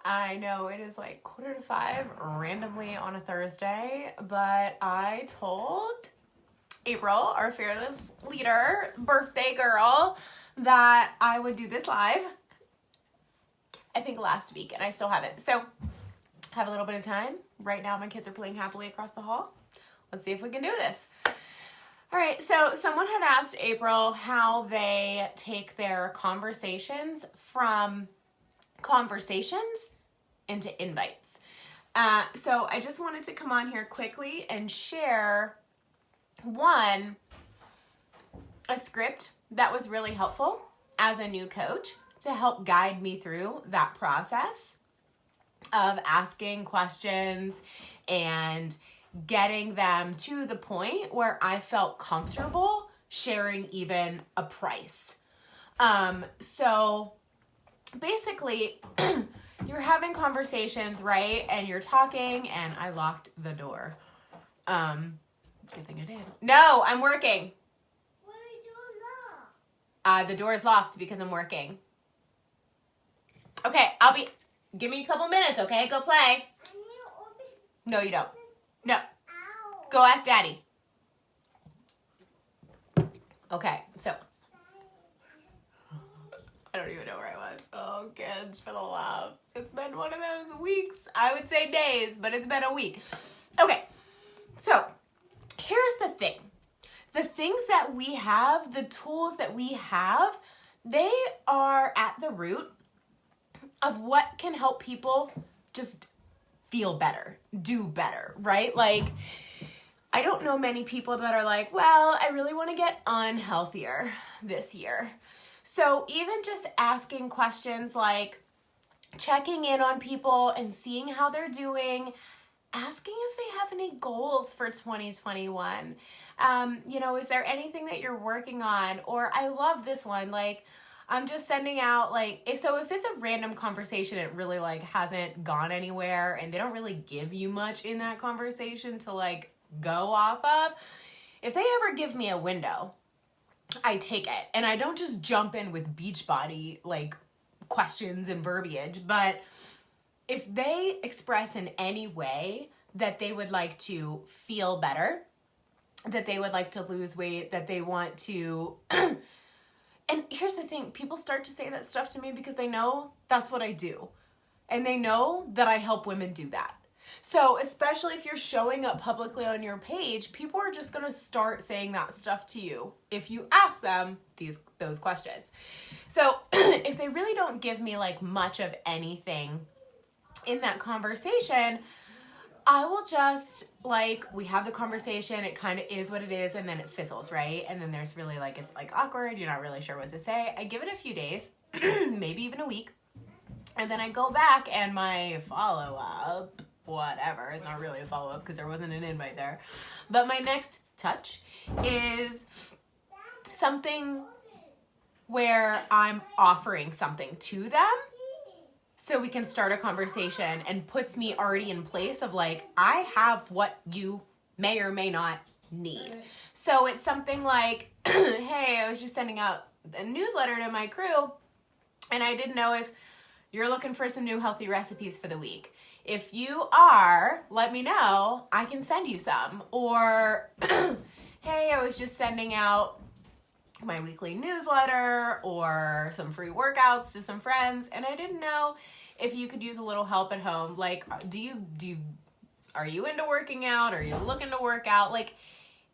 I know it is like 4:45 randomly on a Thursday, but I told April, our fearless leader, birthday girl, that I would do this live, I think last week, and I still haven't. So, have a little bit of time. Right now, my kids are playing happily across the hall. Let's see if we can do this. All right, so someone had asked April how they take their conversations from conversations into invites. So I just wanted to come on here quickly and share a script that was really helpful as a new coach to help guide me through that process of asking questions and getting them to the point where I felt comfortable sharing even a price. So basically, you're having conversations, right? And you're talking, and I locked the door. Good thing I did. No, I'm working. Why is the door locked? The door is locked because I'm working. Okay, give me a couple minutes, okay? Go play. I need to open. No, you don't. No, Ow. go ask Daddy. Okay, so I don't even know where I was. Oh, kids, for the love. It's been one of those weeks. I would say days, but it's been a week. Okay, so here's the thing. The things that we have, the tools that we have, they are at the root of what can help people just feel better, do better, right? Like, I don't know many people that are like, well, I really want to get unhealthier this year. So even just asking questions like checking in on people and seeing how they're doing, asking if they have any goals for 2021. Is there anything that you're working on? Or I love this one, like, I'm just sending out, like, if it's a random conversation, it really, like, hasn't gone anywhere, and they don't really give you much in that conversation to, like, go off of. If they ever give me a window, I take it. And I don't just jump in with Beachbody, like, questions and verbiage, but if they express in any way that they would like to feel better, that they would like to lose weight, that they want to... And here's the thing, people start to say that stuff to me because they know that's what I do. And they know that I help women do that. So especially if you're showing up publicly on your page, people are just gonna start saying that stuff to you if you ask them those questions. So if they really don't give me like much of anything in that conversation, I will just, like, we have the conversation, it kind of is what it is, and then it fizzles, right? And then there's really, like, it's, like, awkward, you're not really sure what to say. I give it a few days, maybe even a week, and then I go back and my follow-up, whatever, it's not really a follow-up because there wasn't an invite there, but my next touch is something where I'm offering something to them, so we can start a conversation, and puts me already in place of like, I have what you may or may not need. So it's something like, hey, I was just sending out a newsletter to my crew, and I didn't know if you're looking for some new healthy recipes for the week. If you are, let me know, I can send you some. Or, hey, I was just sending out my weekly newsletter or some free workouts to some friends, and I didn't know if you could use a little help at home. Like, are you into working out? Are you looking to work out? Like,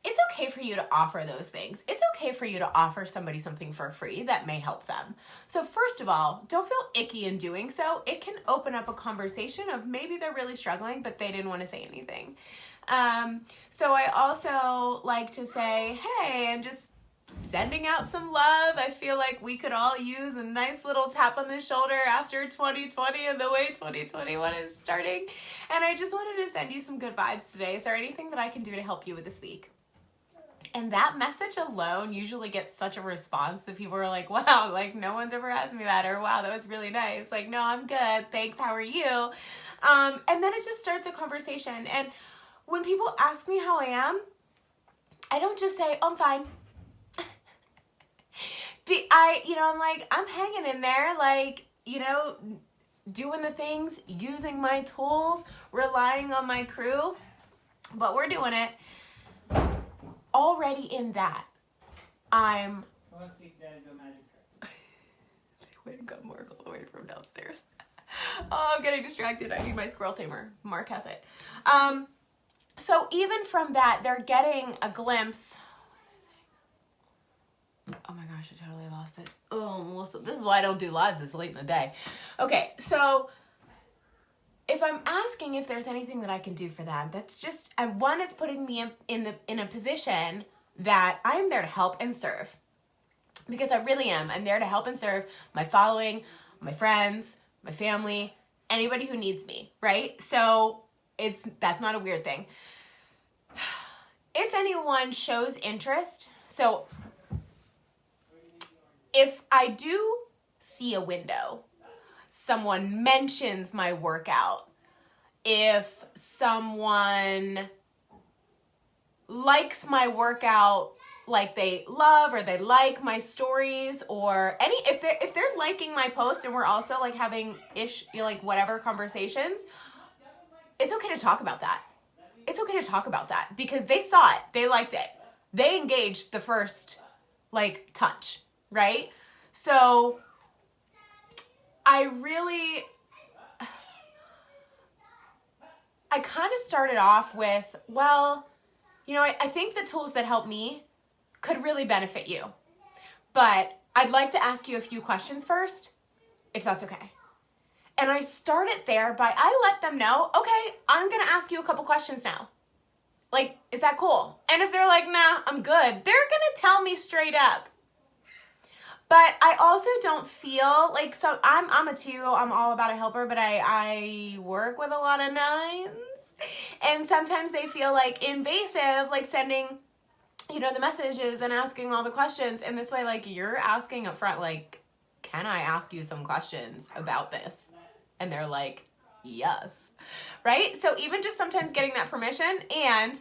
it's okay for you to offer those things. It's okay for you to offer somebody something for free that may help them. So first of all, don't feel icky in doing so. It can open up a conversation of maybe they're really struggling, but they didn't want to say anything. So I also like to say, hey, I'm just sending out some love. I feel like we could all use a nice little tap on the shoulder after 2020 and the way 2021 is starting. And I just wanted to send you some good vibes today. Is there anything that I can do to help you with this week? And that message alone usually gets such a response that people are like, wow, like no one's ever asked me that, or wow, that was really nice. Like, no, I'm good. Thanks. How are you? And then it just starts a conversation. And when people ask me how I am, I don't just say, oh, I'm fine. I'm like, I'm hanging in there. Like, doing the things, using my tools, relying on my crew, but we're doing it. Already in that, I'm... I want to see Dad do a magic trick. They went and got Mark all the way from downstairs. Oh, I'm getting distracted. I need my squirrel tamer. Mark has it. So even from that, they're getting a glimpse. Oh my gosh, I totally lost it. Oh, Melissa, this is why I don't do lives this late in the day. Okay, so if I'm asking if there's anything that I can do for them, that's just, and one, it's putting me in a position that I'm there to help and serve. Because I really am. I'm there to help and serve my following, my friends, my family, anybody who needs me, right? So that's not a weird thing. If anyone shows interest, so if I do see a window, someone mentions my workout, if someone likes my workout like they love or they like my stories, or if they're liking my post and we're also like having whatever conversations, it's okay to talk about that. It's okay to talk about that because they saw it, they liked it, they engaged the first touch, right? So I kind of started off with, well, I think the tools that help me could really benefit you. But I'd like to ask you a few questions first, if that's okay. And I started there I let them know, okay, I'm going to ask you a couple questions now. Is that cool? And if they're like, nah, I'm good, they're going to tell me straight up. But I also don't feel I'm a 2, I'm all about a helper, but I work with a lot of 9s. And sometimes they feel invasive, sending, the messages and asking all the questions. And this way, you're asking up front, can I ask you some questions about this? And they're like, yes. Right? So even just sometimes getting that permission, and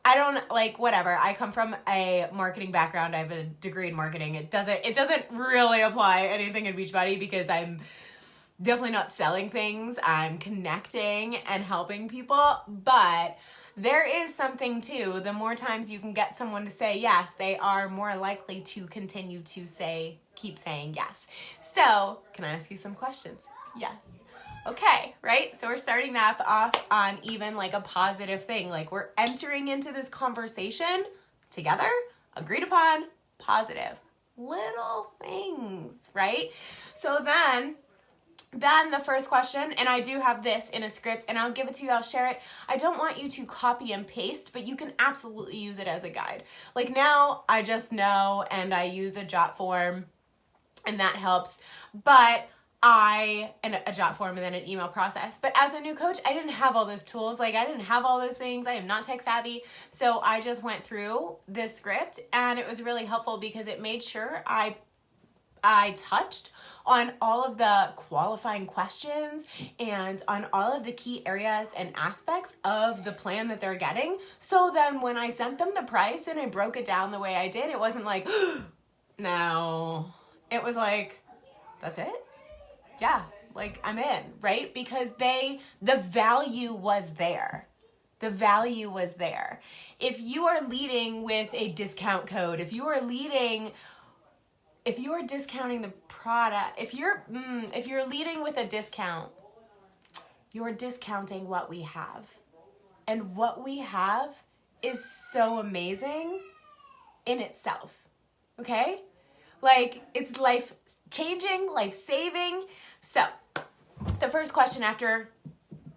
I don't whatever. I come from a marketing background. I have a degree in marketing. It doesn't really apply anything in Beachbody because I'm definitely not selling things. I'm connecting and helping people. But there is something too. The more times you can get someone to say yes, they are more likely to continue to keep saying yes. So, can I ask you some questions? Yes. Okay, right? So we're starting that off on even a positive thing. We're entering into this conversation together, agreed upon, positive. Little things, right? So then the first question, and I do have this in a script, and I'll give it to you, I'll share it. I don't want you to copy and paste, but you can absolutely use it as a guide. Now I just know, and I use a jot form, and that helps. But and a jot form and then an email process. But as a new coach, I didn't have all those tools. I didn't have all those things. I am not tech savvy. So I just went through this script, and it was really helpful because it made sure I touched on all of the qualifying questions and on all of the key areas and aspects of the plan that they're getting. So then when I sent them the price and I broke it down the way I did, it wasn't no. It was that's it? Yeah, I'm in, right? Because the value was there. The value was there. If you are leading with a discount code, if you are discounting the product, if you're leading with a discount, you're discounting what we have. And what we have is so amazing in itself. Okay? It's life-changing, life-saving. So, the first question after,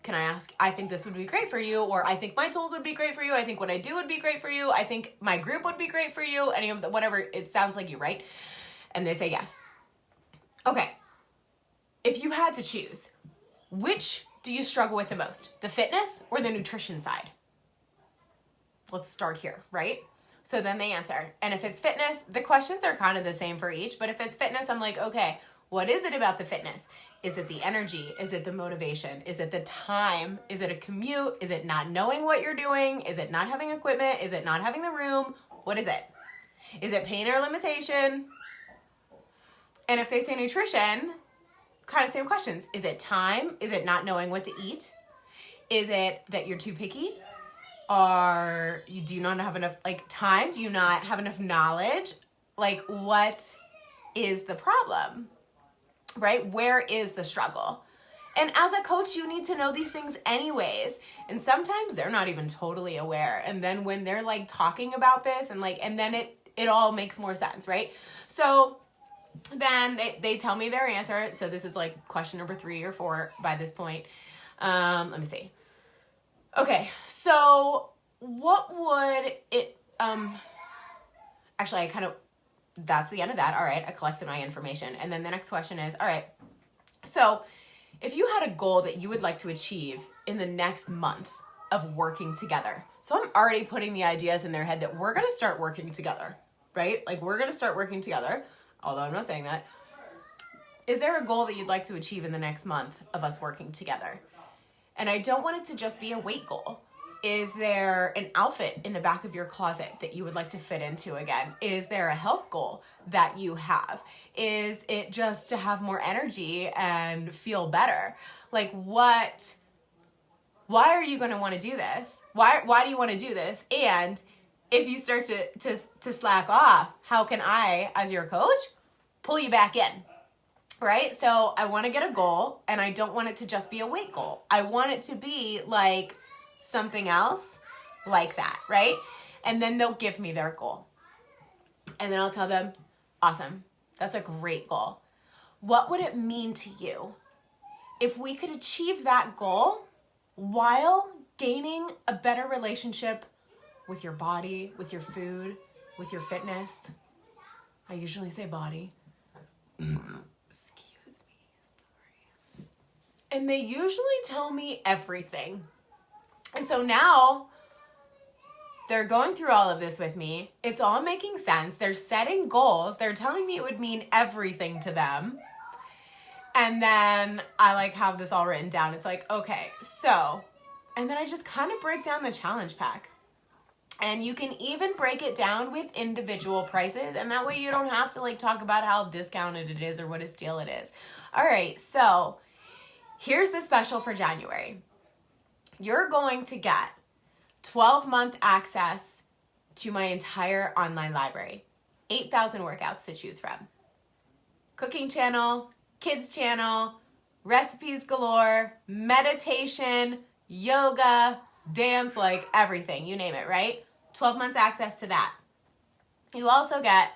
can I ask, I think this would be great for you, or I think my tools would be great for you, I think what I do would be great for you, I think my group would be great for you, any of the, whatever, it sounds like you, right? And they say yes. Okay. If you had to choose, which do you struggle with the most? The fitness or the nutrition side? Let's start here, right? So then they answer. And if it's fitness, the questions are kind of the same for each. But if it's fitness, I'm like, okay, what is it about the fitness? Is it the energy? Is it the motivation? Is it the time? Is it a commute? Is it not knowing what you're doing? Is it not having equipment? Is it not having the room? What is it? Is it pain or limitation? And if they say nutrition, kind of same questions. Is it time? Is it not knowing what to eat? Is it that you're too picky? Or you do not have enough like time? Do you not have enough knowledge? Like, what is the problem? Right? Where is the struggle? And as a coach, you need to know these things anyways. And sometimes they're not even totally aware. And then when they're like talking about this and then it all makes more sense, right? So then they tell me their answer. So this is like question number 3 or 4 by this point. Let me see. Okay, so what would it, actually that's the end of that. All right, I collected my information. And then the next question is, all right, so if you had a goal that you would like to achieve in the next month of working together, so I'm already putting the ideas in their head that we're going to start working together, right? Like we're going to start working together, although I'm not saying that. Is there a goal that you'd like to achieve in the next month of us working together? And I don't want it to just be a weight goal. Is there an outfit in the back of your closet that you would like to fit into again? Is there a health goal that you have? Is it just to have more energy and feel better? Like why are you going to want to do this? Why do you want to do this? And if you start to slack off, how can I, as your coach, pull you back in? Right? So I want to get a goal, and I don't want it to just be a weight goal. I want it to be like something else like that, right? And then they'll give me their goal. And then I'll tell them, awesome, that's a great goal. What would it mean to you if we could achieve that goal while gaining a better relationship with your body, with your food, with your fitness? I usually say body. Excuse me, sorry. And they usually tell me everything. And so now they're going through all of this with me. It's all making sense. They're setting goals. They're telling me it would mean everything to them. And then I like have this all written down. It's like, okay, so, and then I just kind of break down the challenge pack. And you can even break it down with individual prices. And that way you don't have to like talk about how discounted it is or what a steal it is. All right, so here's the special for January. You're going to get 12-month access to my entire online library. 8,000 workouts to choose from. Cooking channel, kids channel, recipes galore, meditation, yoga, dance, like everything, you name it, right? 12 months access to that. You also get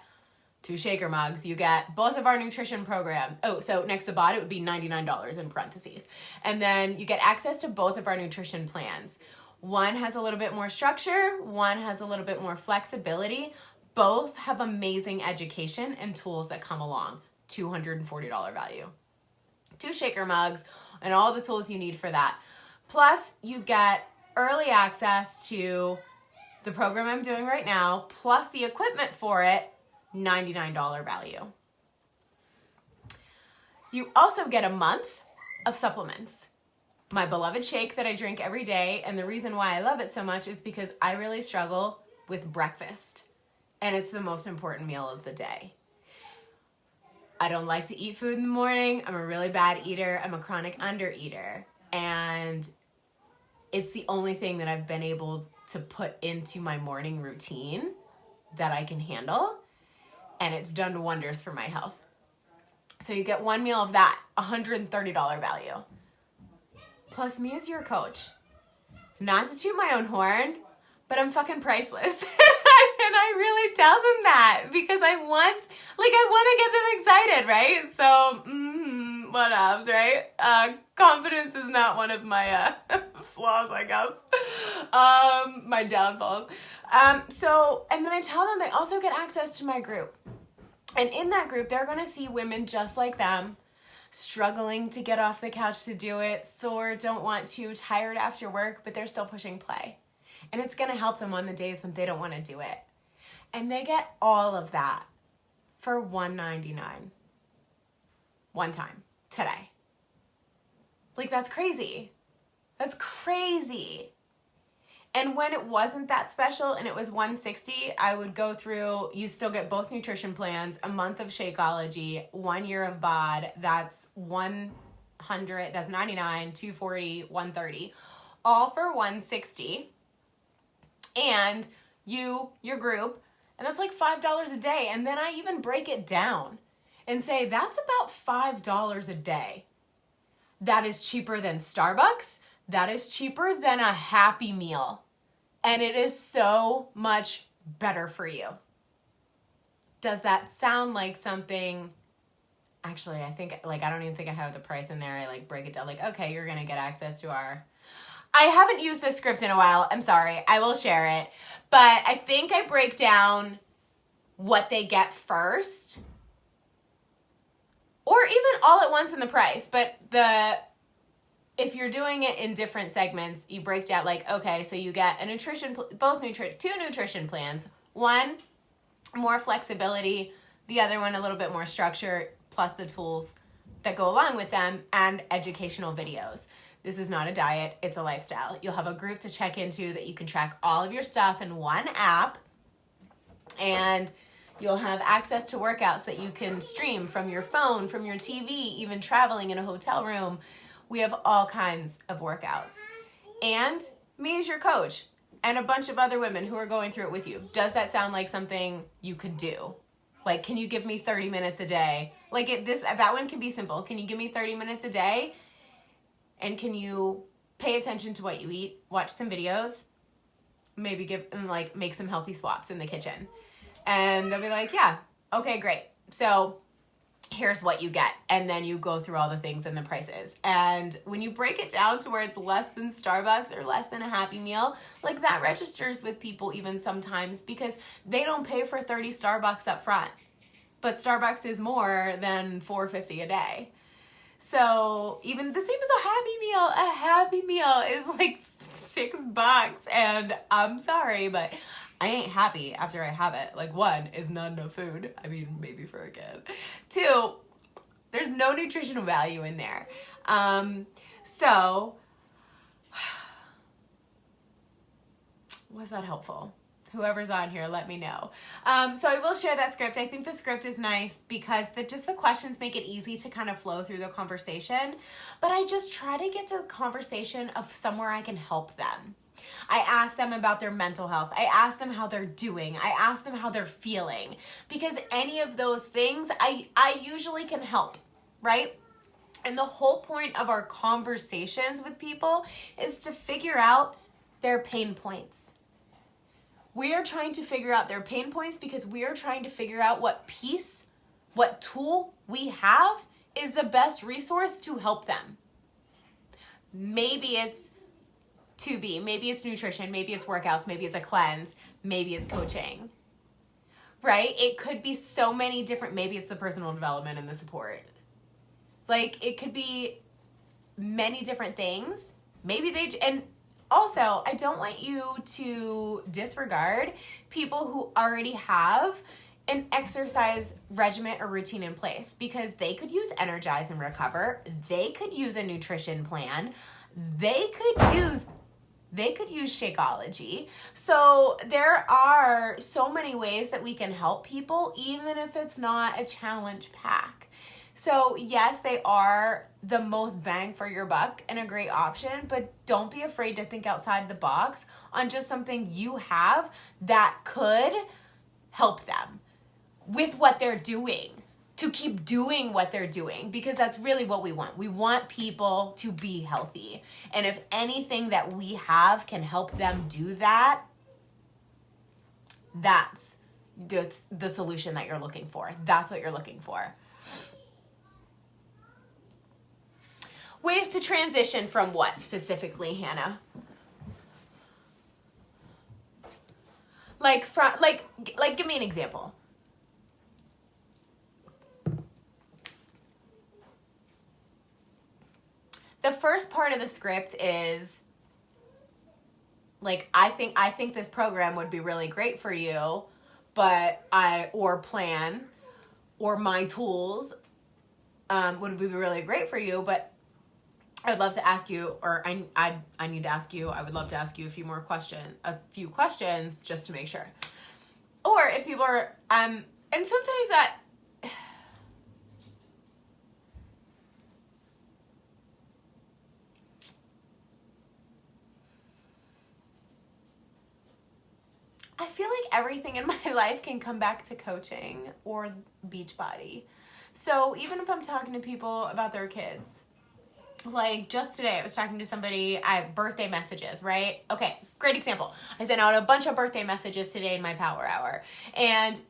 2 shaker mugs. You get both of our nutrition program. Oh, so next to bought it would be $99 in parentheses. And then you get access to both of our nutrition plans. One has a little bit more structure. One has a little bit more flexibility. Both have amazing education and tools that come along. $240 value. 2 shaker mugs and all the tools you need for that. Plus, you get early access to the program I'm doing right now, plus the equipment for it, $99 value. You also get a month of supplements. My beloved shake that I drink every day, and the reason why I love it so much is because I really struggle with breakfast, and it's the most important meal of the day. I don't like to eat food in the morning. I'm a really bad eater. I'm a chronic undereater, and it's the only thing that I've been able to put into my morning routine that I can handle, and it's done wonders for my health. So you get one meal of that, $130 value. Plus me as your coach. Not to toot my own horn, but I'm fucking priceless. And I really tell them that because I want to get them excited, right? So, what else, right? Confidence is not one of my flaws, I guess. My downfalls. And then I tell them they also get access to my group. And in that group, they're going to see women just like them, struggling to get off the couch to do it, sore, don't want to, tired after work, but they're still pushing play. And it's going to help them on the days when they don't want to do it. And they get all of that for $199. One time, today. Like, that's crazy. That's crazy. And when it wasn't that special and it was $160, I would go through, you still get both nutrition plans, a month of Shakeology, 1 year of BOD, that's 100, that's 99, 240, 130, all for $160. And your group, and that's like $5 a day. And then I even break it down and say, that's about $5 a day. That is cheaper than Starbucks. That is cheaper than a Happy Meal. And it is so much better for you. Does that sound like something? Actually, I think, I don't even think I have the price in there. I break it down okay, you're going to get access to our... I haven't used this script in a while. I'm sorry. I will share it. But I think I break down what they get first. Or even all at once in the price. But if you're doing it in different segments, you break down okay, so you get a two nutrition plans. One, more flexibility. The other one, a little bit more structure, plus the tools that go along with them, and educational videos. This is not a diet, it's a lifestyle. You'll have a group to check into that you can track all of your stuff in one app, and you'll have access to workouts that you can stream from your phone, from your TV, even traveling in a hotel room. We have all kinds of workouts. And me as your coach, and a bunch of other women who are going through it with you. Does that sound like something you could do? Can you give me 30 minutes a day? That one can be simple. Can you give me 30 minutes a day? And can you pay attention to what you eat, watch some videos, maybe make some healthy swaps in the kitchen? And they'll be yeah, okay, great. So here's what you get. And then you go through all the things and the prices. And when you break it down to where it's less than Starbucks or less than a Happy Meal, that registers with people even sometimes, because they don't pay for 30 Starbucks up front. But Starbucks is more than $4.50 a day. So even the same as a Happy Meal is $6. And I'm sorry, but I ain't happy after I have it. One, is not enough food. I mean, maybe for a kid. Two, there's no nutritional value in there. So was that helpful? Whoever's on here, let me know. So I will share that script. I think the script is nice because the questions make it easy to kind of flow through the conversation. But I just try to get to the conversation of somewhere I can help them. I ask them about their mental health. I ask them how they're doing. I ask them how they're feeling. Because any of those things, I usually can help, right? And the whole point of our conversations with people is to figure out their pain points. We are trying to figure out their pain points because we are trying to figure out what tool we have is the best resource to help them. Maybe it's 2B, maybe it's nutrition, maybe it's workouts, maybe it's a cleanse, maybe it's coaching, right? It could be so many different, maybe it's the personal development and the support. It could be many different things. And also, I don't want you to disregard people who already have an exercise regimen or routine in place, because they could use Energize and Recover. They could use a nutrition plan. They could use Shakeology. So there are so many ways that we can help people, even if it's not a challenge pack. So yes, they are the most bang for your buck and a great option, but don't be afraid to think outside the box on just something you have that could help them with what they're doing, to keep doing what they're doing, because that's really what we want. We want people to be healthy. And if anything that we have can help them do that, that's the solution that you're looking for. That's what you're looking for. Ways to transition from what specifically, Hannah? Give me an example. The first part of the script is I think this program would be really great for you, but my tools would be really great for you, but I'd love to ask you, or I need to ask you, I would love to ask you a few questions just to make sure. Or if people are, and sometimes that, I feel like everything in my life can come back to coaching or Beachbody. So even if I'm talking to people about their kids, like just today I was talking to somebody, I have birthday messages, right? Okay, great example. I sent out a bunch of birthday messages today in my power hour. And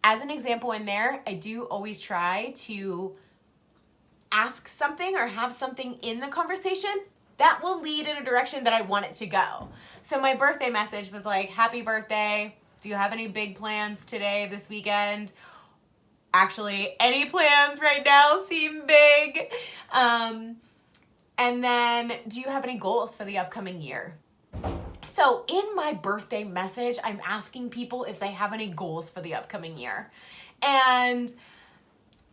as an example in there, I do always try to ask something or have something in the conversation that will lead in a direction that I want it to go. So my birthday message was like, happy birthday. Do you have any big plans today, this weekend? Actually, any plans right now seem big. And then, do you have any goals for the upcoming year? So in my birthday message, I'm asking people if they have any goals for the upcoming year. And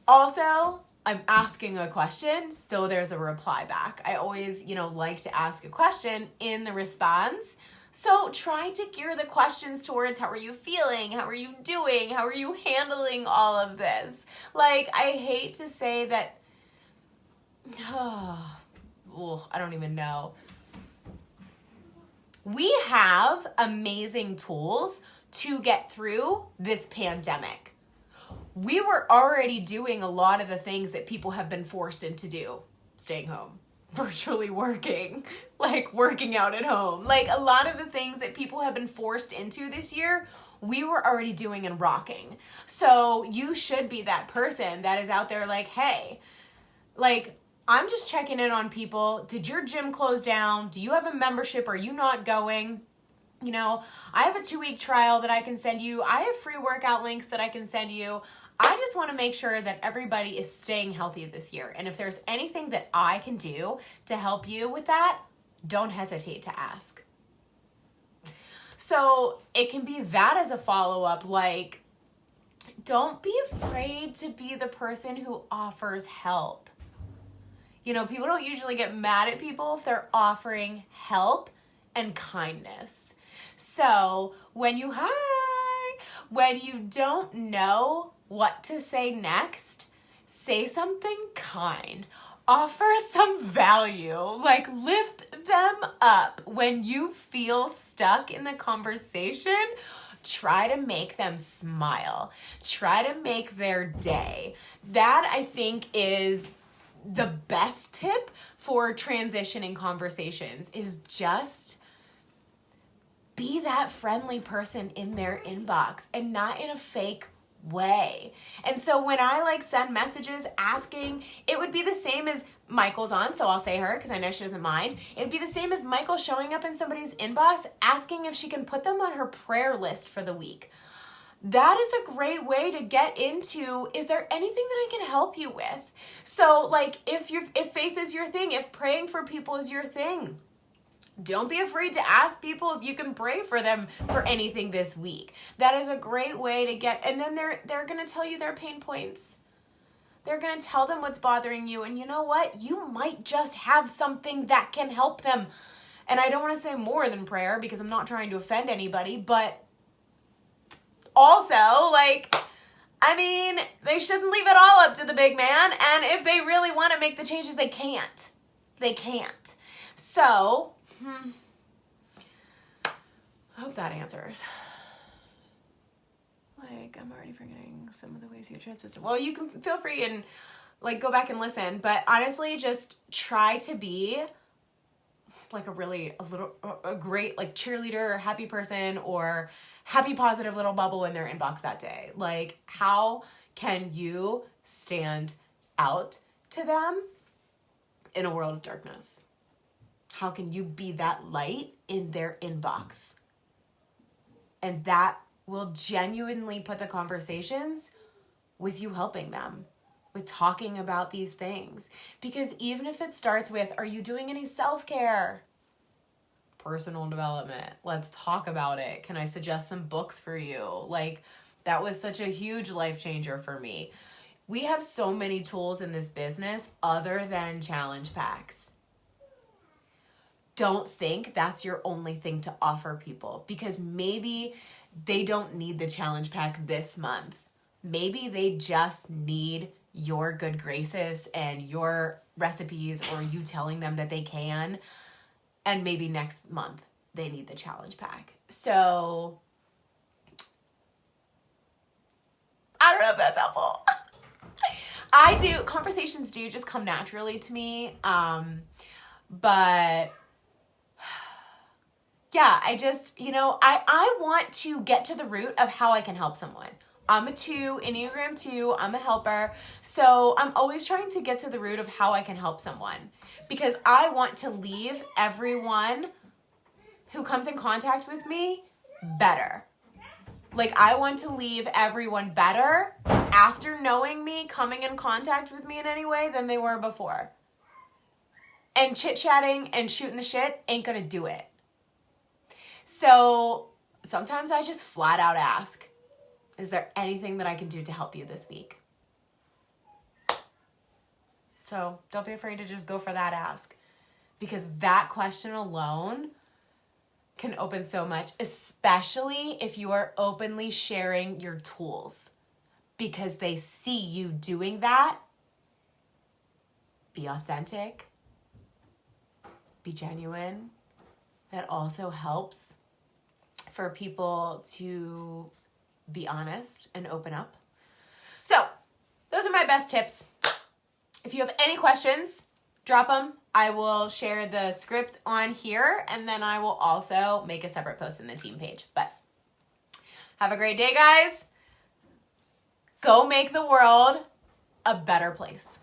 also, I'm asking a question, so there's a reply back. I always, like to ask a question in the response. So try to gear the questions towards how are you feeling? How are you doing? How are you handling all of this? Like, I hate to say that, I don't even know. We have amazing tools to get through this pandemic. We were already doing a lot of the things that people have been forced into do. Staying home, virtually working, like working out at home. Like a lot of the things that people have been forced into this year, we were already doing and rocking. So you should be that person that is out there like, hey, like, I'm just checking in on people. Did your gym close down? Do you have a membership? Are you not going? I have a 2-week trial that I can send you. I have free workout links that I can send you. I just want to make sure that everybody is staying healthy this year. And if there's anything that I can do to help you with that, don't hesitate to ask. So it can be that as a follow-up, like, don't be afraid to be the person who offers help. People don't usually get mad at people if they're offering help and kindness. So when you don't know what to say next, say something kind. Offer some value. Like, lift them up. When you feel stuck in the conversation, try to make them smile. Try to make their day. That, I think, is the best tip for transitioning conversations, is just be that friendly person in their inbox and not in a fake way. And so when I send messages asking, it would be the same as Michael's on, so I'll say her because I know she doesn't mind. It'd be the same as Michael showing up in somebody's inbox asking if she can put them on her prayer list for the week. That is a great way to get into, is there anything that I can help you with? So if faith is your thing, if praying for people is your thing, don't be afraid to ask people if you can pray for them for anything this week. That is a great way to get, and then they're going to tell you their pain points. They're going to tell them what's bothering you. And you know what? You might just have something that can help them. And I don't want to say more than prayer because I'm not trying to offend anybody, but also, they shouldn't leave it all up to the big man. And if they really want to make the changes, they can't. They can't. So, I hope that answers. I'm already forgetting some of the ways you transition. Well, you can feel free and go back and listen. But honestly, just try to be a great cheerleader or happy person or happy positive little bubble in their inbox that day. How can you stand out to them in a world of darkness? How can you be that light in their inbox? And that will genuinely put the conversations with you helping them, with talking about these things. Because even if it starts with, are you doing any self-care? Personal development. Let's talk about it. Can I suggest some books for you? That was such a huge life changer for me. We have so many tools in this business other than challenge packs. Don't think that's your only thing to offer people, because maybe they don't need the challenge pack this month. Maybe they just need your good graces and your recipes, or you telling them that they can. And maybe next month they need the challenge pack. So I don't know if that's helpful. Conversations do just come naturally to me. But yeah, I just, I want to get to the root of how I can help someone. I'm a 2, Enneagram 2, I'm a helper. So I'm always trying to get to the root of how I can help someone, because I want to leave everyone who comes in contact with me better. Like, I want to leave everyone better after knowing me, coming in contact with me in any way, than they were before. And chit-chatting and shooting the shit ain't gonna do it. So sometimes I just flat out ask, is there anything that I can do to help you this week? So don't be afraid to just go for that ask, because that question alone can open so much, especially if you are openly sharing your tools, because they see you doing that. Be authentic, be genuine. That also helps for people to be honest and open up. So those are my best tips. If you have any questions, drop them. I will share the script on here, and then I will also make a separate post in the team page. But have a great day, guys. Go make the world a better place.